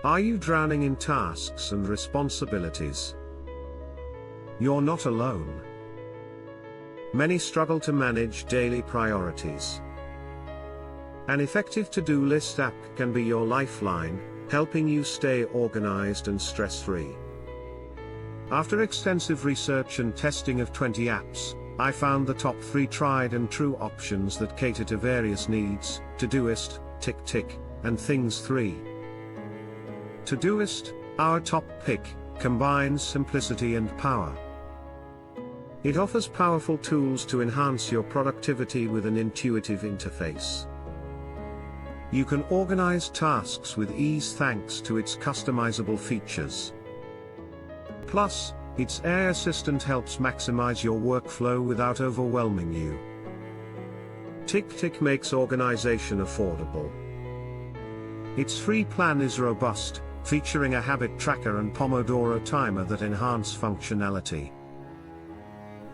Are you drowning in tasks and responsibilities? You're not alone. Many struggle to manage daily priorities. An effective to-do list app can be your lifeline, helping you stay organized and stress-free. After extensive research and testing of 20 apps, I found the top 3 tried and true options that cater to various needs: Todoist, TickTick, and Things 3. Todoist, our top pick, combines simplicity and power. It offers powerful tools to enhance your productivity with an intuitive interface. You can organize tasks with ease thanks to its customizable features. Plus, its AI assistant helps maximize your workflow without overwhelming you. TickTick makes organization affordable. Its free plan is robust, featuring a habit tracker and Pomodoro timer that enhance functionality.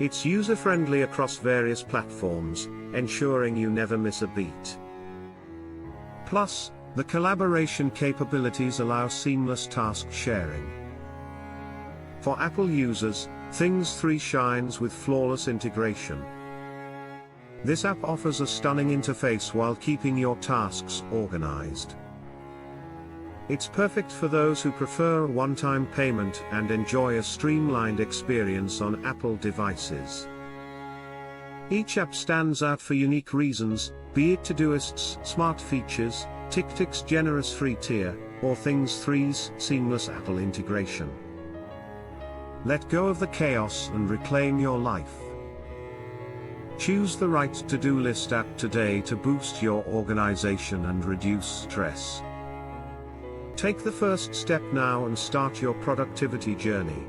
It's user-friendly across various platforms, ensuring you never miss a beat. Plus, the collaboration capabilities allow seamless task sharing. For Apple users, Things 3 shines with flawless integration. This app offers a stunning interface while keeping your tasks organized. It's perfect for those who prefer a one-time payment and enjoy a streamlined experience on Apple devices. Each app stands out for unique reasons, be it Todoist's smart features, TickTick's generous free tier, or Things 3's seamless Apple integration. Let go of the chaos and reclaim your life. Choose the right to-do list app today to boost your organization and reduce stress. Take the first step now and start your productivity journey.